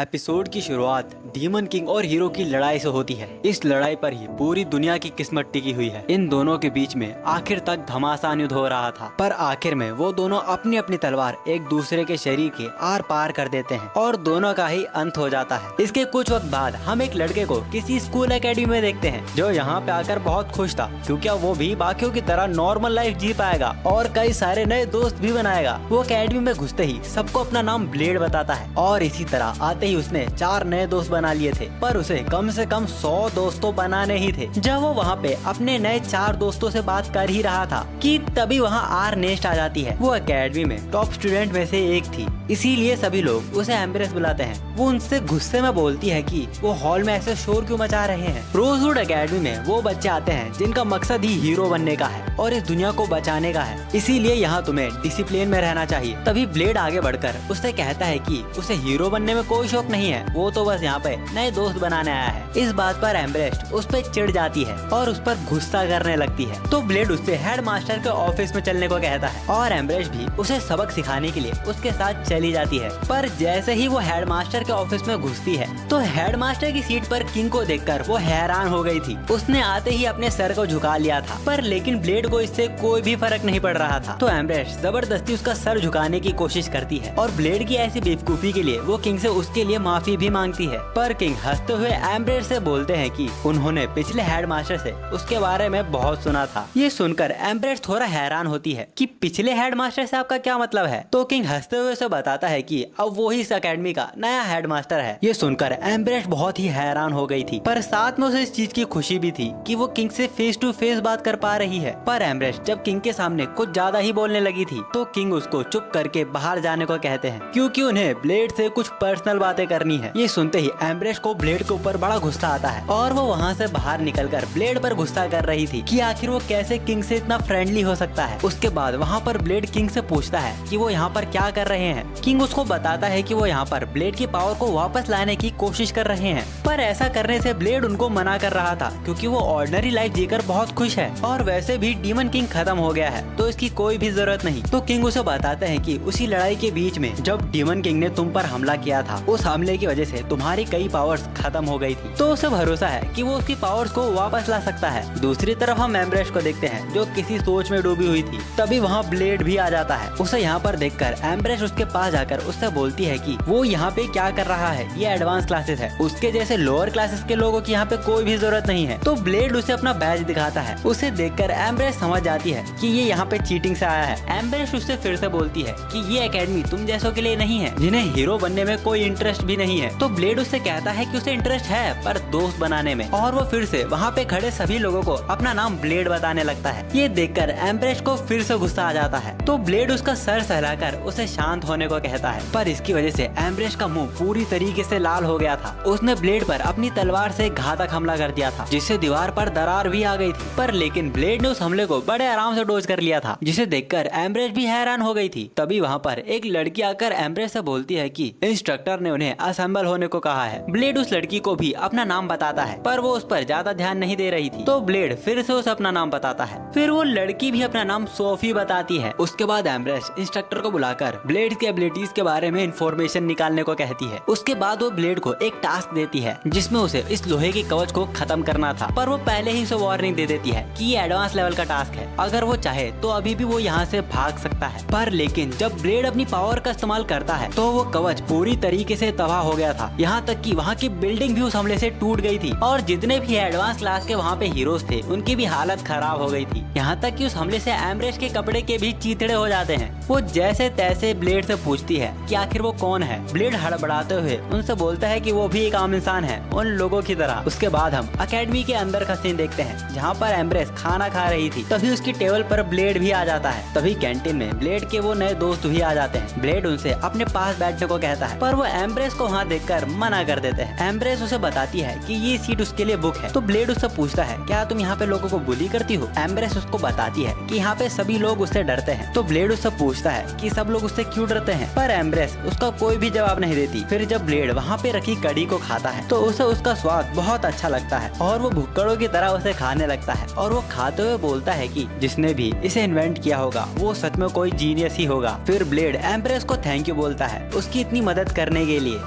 Episode की शुरुआत demon king और हीरो की लड़ाई से होती है। इस लड़ाई पर ही पूरी दुनिया की किस्मत टिकी हुई है। इन दोनों के बीच में आखिर तक घमासान युद्ध हो रहा था, पर आखिर में वो दोनों अपनी अपनी तलवार एक दूसरे के शरीर के आर पार कर देते हैं और दोनों का ही अंत हो जाता है। इसके कुछ वक्त बाद हम एक लड़के को किसी स्कूल एकेडमी में देखते हैं जो यहाँ पे आकर बहुत खुश था, क्योंकि अब वो भी बाकियों की तरह नॉर्मल लाइफ जी पाएगा और कई सारे नए दोस्त भी बनाएगा। वो एकेडमी में घुसते ही सबको अपना नाम ब्लेड बताता है और इसी तरह आते ही उसने 4 नए दोस्त बना लिए थे, पर उसे कम से कम 100 दोस्तों बनाने ही थे। जब वो वहाँ पे अपने नए 4 दोस्तों से बात कर ही रहा था कि तभी वहाँ आर नेस्ट आ जाती है। वो एकेडमी में टॉप स्टूडेंट में से एक थी, इसीलिए सभी लोग उसे एम्ब्रेस बुलाते हैं। वो उनसे गुस्से में बोलती है कि वो हॉल में ऐसे शोर क्यों मचा रहे हैं। रोजवुड एकेडमी में वो बच्चे आते हैं जिनका मकसद ही हीरो बनने का है और इस दुनिया को बचाने का है, इसीलिए यहाँ तुम्हें डिसिप्लिन में रहना चाहिए। तभी ब्लेड आगे बढ़कर उससे कहता है कि उसे हीरो बनने में कोई शौक नहीं है, वो तो बस यहाँ पे नए दोस्त बनाने आया है। इस बात पर एम्ब्रेस्ट उस पर चिढ़ जाती है और उस पर गुस्सा करने लगती है। तो ब्लेड उससे हेड मास्टर के ऑफिस में चलने को कहता है और एम्ब्रेस्ट भी उसे सबक सिखाने के लिए उसके साथ चली जाती है। पर जैसे ही वो हेड मास्टर के ऑफिस में घुसती है तो हेड मास्टर की सीट पर किंग को देखकर वो हैरान हो गई थी। उसने आते ही अपने सर को झुका लिया था, पर लेकिन ब्लेड को इससे कोई भी फर्क नहीं पड़ रहा था। तो एम्ब्रेस्ट जबरदस्ती उसका सर झुकाने की कोशिश करती है और ब्लेड की ऐसी बेवकूफी के लिए वो किंग से उसके लिए माफी भी मांगती है। पर किंग हंसते हुए एम्ब्रेस्ट से बोलते हैं कि उन्होंने पिछले हेड मास्टर से उसके बारे में बहुत सुना था। ये सुनकर एम्ब्रेस्ट थोड़ा हैरान होती है कि पिछले हेड मास्टर से आपका क्या मतलब है। तो किंग हंसते हुए उसे बताता है कि अब वो ही इस अकेडमी का नया हेड मास्टर है। ये सुनकर एम्ब्रेस्ट बहुत ही हैरान हो गई थी, पर साथ में उसे इस चीज की खुशी भी थी कि वो किंग से फेस टू फेस बात कर पा रही है। पर एम्ब्रेस्ट जब किंग के सामने कुछ ज्यादा ही बोलने लगी थी तो किंग उसको चुप करके बाहर जाने को कहते हैं, क्योंकि उन्हें ब्लेड से कुछ पर्सनल बातें करनी है। ये सुनते ही एम्ब्रेस्ट को ब्लेड के ऊपर बड़ा गुस्सा आता है और वो वहाँ से बाहर निकलकर ब्लेड पर गुस्सा कर रही थी कि आखिर वो कैसे किंग से इतना फ्रेंडली हो सकता है। उसके बाद वहाँ पर ब्लेड किंग से पूछता है कि वो यहाँ पर क्या कर रहे हैं। किंग उसको बताता है कि वो यहाँ पर ब्लेड की पावर को वापस लाने की कोशिश कर रहे हैं, पर ऐसा करने से ब्लेड उनको मना कर रहा था क्योंकि वो ऑर्डिनरी लाइफ जीकर बहुत खुश है और वैसे भी डीमन किंग खत्म हो गया है तो इसकी कोई भी जरूरत नहीं। तो किंग उसे बताता है कि उसी लड़ाई के बीच में जब डीमन किंग ने तुम पर हमला किया था, उस हमले की वजह से तुम्हारी कई पावर्स खत्म हो गई थी, तो उसे भरोसा है कि वो उसकी पावर्स को वापस ला सकता है। दूसरी तरफ हम एम्ब्रेस्ट को देखते हैं जो किसी सोच में डूबी हुई थी। तभी वहाँ ब्लेड भी आ जाता है। उसे यहाँ पर देखकर एम्ब्रेस्ट उसके पास जाकर उससे बोलती है कि वो यहाँ पे क्या कर रहा है, ये एडवांस क्लासेस है, उसके जैसे लोअर क्लासेस के लोगों की यहाँ पे कोई भी जरूरत नहीं है। तो ब्लेड उसे अपना बैज दिखाता है। उसे देखकर एम्ब्रेस्ट समझ जाती है कि ये यहाँ पे चीटिंग से आया है। एम्ब्रेस्ट उससे फिर से बोलती है कि ये एकेडमी तुम जैसों के लिए नहीं है जिन्हें हीरो बनने में कोई इंटरेस्ट भी नहीं है। तो ब्लेड उससे कहता है कि उसे इंटरेस्ट है पर दोस्त बनाने में, और वो फिर से वहाँ पे खड़े सभी लोगों को अपना नाम ब्लेड बताने लगता है। ये देखकर एम्ब्रेस्ट को फिर से गुस्सा आ जाता है। तो ब्लेड उसका सर सहलाकर उसे शांत होने को कहता है, पर इसकी वजह से एम्ब्रेस्ट का मुंह पूरी तरीके से लाल हो गया था। उसने ब्लेड पर अपनी तलवार से घातक हमला कर दिया था जिससे दीवार पर दरार भी आ गई थी, पर लेकिन ब्लेड ने उस हमले को बड़े आराम से डोज कर लिया था, जिसे देखकर एम्ब्रेस्ट भी हैरान हो गई थी। तभी वहाँ पर एक लड़की आकर एम्ब्रेस्ट से बोलती है कि इंस्ट्रक्टर ने उन्हें असेंबल होने को कहा है। ब्लेड उस लड़की को भी अपना नाम बताता है, पर वो उस पर ज्यादा ध्यान नहीं दे रही थी। तो ब्लेड फिर से उसे अपना नाम बताता है, फिर वो लड़की भी अपना नाम सोफी बताती है। उसके बाद एम्ब्रेस्ट इंस्ट्रक्टर को बुलाकर ब्लेड की एबिलिटीज के बारे में इंफॉर्मेशन निकालने को कहती है। उसके बाद वो ब्लेड को एक टास्क देती है जिसमें उसे इस लोहे के कवच को खत्म करना था, पर वो पहले ही उसे वार्निंग दे देती है कि ये एडवांस लेवल का टास्क है, अगर वो चाहे तो अभी भी वो यहाँ से भाग सकता है। पर लेकिन जब ब्लेड अपनी पावर का इस्तेमाल करता है तो वो कवच पूरी तरीके से तबाह हो गया था, यहाँ तक कि वहाँ की बिल्डिंग भी उस हमले से टूट गई थी और जितने भी एडवांस क्लास के वहाँ पे हीरोज थे उनकी भी हालत खराब हो गई थी। यहाँ तक कि उस हमले से एम्ब्रेस्ट के कपड़े के भी चीथड़े हो जाते हैं। वो जैसे तैसे ब्लेड से पूछती है कि आखिर वो कौन है। ब्लेड हड़बड़ाते हुए उनसे बोलता है कि वो भी एक आम इंसान है उन लोगों की तरह। उसके बाद हम अकेडमी के अंदर का सीन देखते हैं जहाँ पर एम्ब्रेस्ट खाना खा रही थी। तभी उसकी टेबल पर ब्लेड भी आ जाता है। तभी कैंटीन में ब्लेड के वो नए दोस्त भी आ जाते हैं। ब्लेड उनसे अपने पास बैठने को कहता है, पर वो एम्ब्रेस्ट को वहाँ देखकर मना कर देते हैं। एम्ब्रेस्ट उसे बताती है कि ये सीट उसके लिए बुक है। तो ब्लेड उससे पूछता है, क्या तुम यहाँ पे लोगों को बुली करती हो। एम्ब्रेस्ट उसको बताती है कि यहाँ पे सभी लोग उससे डरते हैं। तो ब्लेड उससे पूछता है कि सब लोग उससे क्यों डरते हैं, पर एम्ब्रेस्ट उसका कोई भी जवाब नहीं देती। फिर जब ब्लेड वहाँ पे रखी कड़ी को खाता है तो उसे उसका स्वाद बहुत अच्छा लगता है और वो भुक्कड़ों की तरह उसे खाने लगता है और वो खाते हुए बोलता है कि जिसने भी इसे इन्वेंट किया होगा वो सच में कोई जीनियस ही होगा। फिर ब्लेड एम्ब्रेस्ट को थैंक यू बोलता है उसकी इतनी मदद करने के लिए।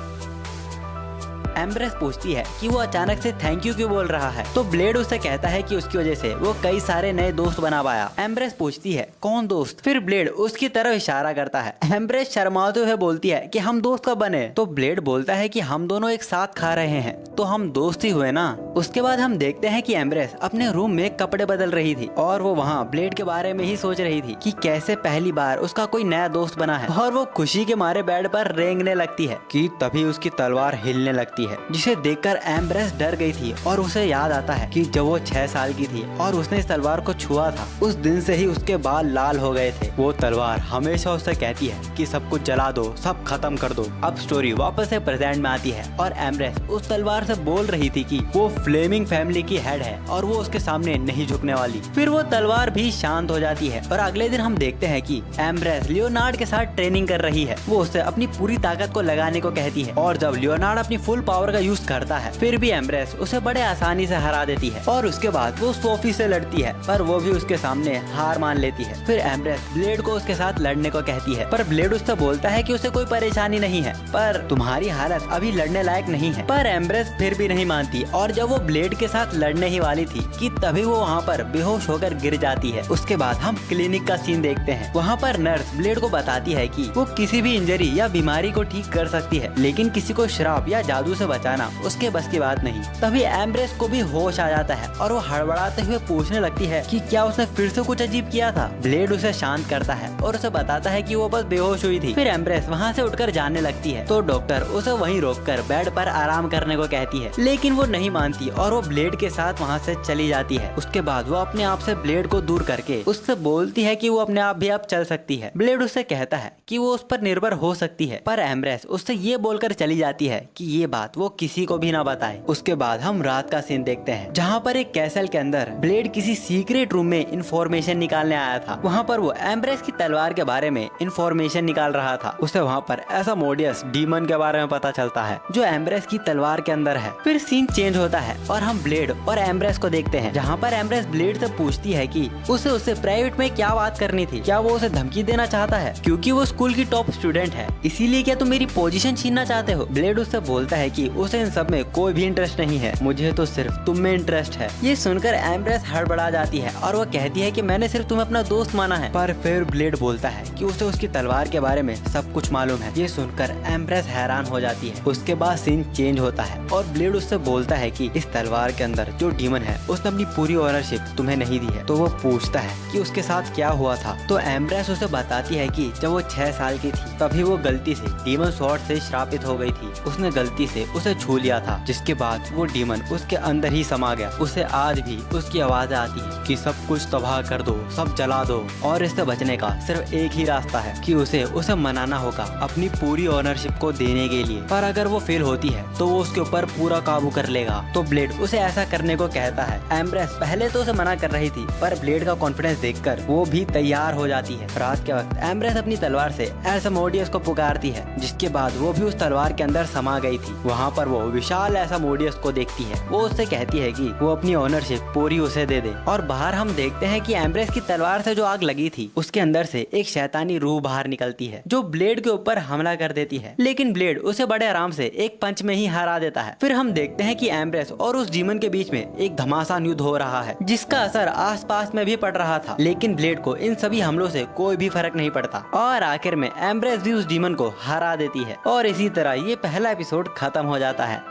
एम्ब्रेस पूछती है कि वो अचानक से थैंक यू क्यों बोल रहा है, तो ब्लेड उससे कहता है कि उसकी वजह से वो कई सारे नए दोस्त बना पाया। एम्ब्रेस पूछती है कौन दोस्त, फिर ब्लेड उसकी तरफ इशारा करता है। एम्ब्रेस शर्माते हुए बोलती है कि हम दोस्त कब बने, तो ब्लेड बोलता है कि हम दोनों एक साथ खा रहे हैं तो हम दोस्त ही हुए ना। उसके बाद हम देखते हैं कि एम्ब्रेस अपने रूम में कपड़े बदल रही थी और वो वहाँ ब्लेड के बारे में ही सोच रही थी कि कैसे पहली बार उसका कोई नया दोस्त बना है, और वो खुशी के मारे बेड पर रेंगने लगती है कि तभी उसकी तलवार हिलने लगती है, जिसे देखकर एम्ब्रेस डर गई थी और उसे याद आता है कि जब वो 6 साल की थी और उसने इस तलवार को छुआ था, उस दिन से ही उसके बाल लाल हो गए थे। वो तलवार हमेशा उसे कहती है कि सब कुछ जला दो, सब खत्म कर दो। अब स्टोरी वापस से प्रेजेंट में आती है और एम्ब्रेस उस तलवार से बोल रही थी कि वो फ्लेमिंग फैमिली की हेड है और वो उसके सामने नहीं झुकने वाली। फिर वो तलवार भी शांत हो जाती है और अगले दिन हम देखते हैं कि एम्ब्रेस लियोनार्ड के साथ ट्रेनिंग कर रही है। वो उससे अपनी पूरी ताकत को लगाने को कहती है और जब लियोनार्ड अपनी फुल पावर का यूज करता है फिर भी एम्ब्रेस उसे बड़े आसानी से हरा देती है। और उसके बाद वो सोफी से लड़ती है पर वो भी उसके सामने हार मान लेती है। फिर एम्ब्रेस ब्लेड को उसके साथ लड़ने को कहती है पर ब्लेड उससे बोलता है कि उसे कोई परेशानी नहीं है, पर तुम्हारी हालत अभी लड़ने लायक नहीं है। पर एम्ब्रेस फिर भी नहीं मानती और जब वो ब्लेड के साथ लड़ने ही वाली थी कि तभी वो वहाँ पर बेहोश होकर गिर जाती है। उसके बाद हम क्लिनिक का सीन देखते हैं। वहाँ पर नर्स ब्लेड को बताती है कि वो किसी भी इंजरी या बीमारी को ठीक कर सकती है, लेकिन किसी को श्राप या जादू से बचाना उसके बस की बात नहीं। तभी एम्ब्रेस को भी होश आ जाता है और वो हड़बड़ाते हुए पूछने लगती है कि क्या उसने फिर से कुछ अजीब किया था। ब्लेड उसे शांत करता है और उसे बताता है कि वो बस बेहोश हुई थी। फिर एम्ब्रेस वहाँ से उठकर जाने लगती है तो डॉक्टर उसे वहीं रोककर बेड पर आराम करने को कहती है, लेकिन वो नहीं मानती और वो ब्लेड के साथ वहाँ से चली जाती है। उसके बाद वो अपने आप से ब्लेड को दूर करके उससे बोलती है कि वो अपने आप भी अब चल सकती है। ब्लेड उससे कहता है कि वो उस पर निर्भर हो सकती है, पर एम्ब्रेस उससे ये बोलकर चली जाती है कि ये बात वो किसी को भी ना बताए। उसके बाद हम रात का सीन देखते हैं जहाँ पर एक कैसल के अंदर ब्लेड किसी सीक्रेट रूम में इंफॉर्मेशन निकालने आया था। वहाँ पर वो एम्ब्रेस की तलवार के बारे में इंफॉर्मेशन निकाल रहा था। उसे वहाँ पर एसामोडियस डीमन के बारे में पता चलता है जो एम्ब्रेस की तलवार के अंदर है। फिर सीन चेंज होता है और हम ब्लेड और एम्ब्रेस को देखते हैं जहाँ पर एम्ब्रेस ब्लेड से पूछती है कि उसे उससे प्राइवेट में क्या बात करनी थी, क्या वो उसे धमकी देना चाहता है क्योंकि वो स्कूल की टॉप स्टूडेंट है, इसीलिए क्या तुम मेरी पोजीशन छीनना चाहते हो। ब्लेड उससे बोलता है कि उसे इन सब में कोई भी इंटरेस्ट नहीं है, मुझे तो सिर्फ तुम में इंटरेस्ट है। ये सुनकर एम्ब्रेस हड़बड़ा जाती है और वो कहती है कि मैंने सिर्फ तुम्हें अपना दोस्त माना है, पर फिर ब्लेड बोलता है कि उसे उसकी तलवार के बारे में सब कुछ मालूम है। ये सुनकर एम्ब्रेस हैरान हो जाती है। उसके बाद सीन चेंज होता है और ब्लेड उससे बोलता है कि इस तलवार के अंदर जो डीमन है उसने अपनी पूरी ओनरशिप तुम्हें नहीं दी है। तो वो पूछता है कि उसके साथ क्या हुआ था, तो एम्ब्रेस उसे बताती है कि जब वो 6 साल की थी तभी वो गलती से डीमन स्वॉर्ड से श्रापित हो गई थी। उसने गलती से उसे छू लिया था, जिसके बाद वो डीमन उसके अंदर ही समा गया। उसे आज भी उसकी आवाज आती है कि सब कुछ तबाह कर दो, सब जला दो, और इससे बचने का सिर्फ एक ही रास्ता है कि उसे मनाना होगा अपनी पूरी ओनरशिप को देने के लिए। पर अगर वो फेल होती है तो वो उसके ऊपर पूरा काबू कर लेगा। तो ब्लेड उसे ऐसा करने को कहता है। एम्ब्रेस पहले तो उसे मना कर रही थी, पर ब्लेड का कॉन्फिडेंस देखकर वो भी तैयार हो जाती है। रात के वक्त एम्ब्रेस अपनी तलवार से एसामोडियस को पुकारती है, जिसके बाद वो भी उस तलवार के अंदर समा गई थी। वहाँ पर वो विशाल एसामोडियस को देखती है। वो उससे कहती है कि वो अपनी ओनरशिप पूरी उसे दे दे। और बाहर हम देखते हैं कि एम्ब्रेस की तलवार से जो आग लगी थी उसके अंदर से एक शैतानी रूह बाहर निकलती है जो ब्लेड के ऊपर हमला कर देती है, लेकिन ब्लेड उसे बड़े आराम से एक पंच में ही हरा देता है। फिर हम देखते हैं कि एम्ब्रेस और उस डीमन के बीच में एक घमासान युद्ध हो रहा है जिसका असर आसपास में भी पड़ रहा था, लेकिन ब्लेड को इन सभी हमलों से कोई भी फर्क नहीं पड़ता और आखिर में एम्ब्रेस भी उस डीमन को हरा देती है। और इसी तरह ये पहला एपिसोड खत्म हो जाता है।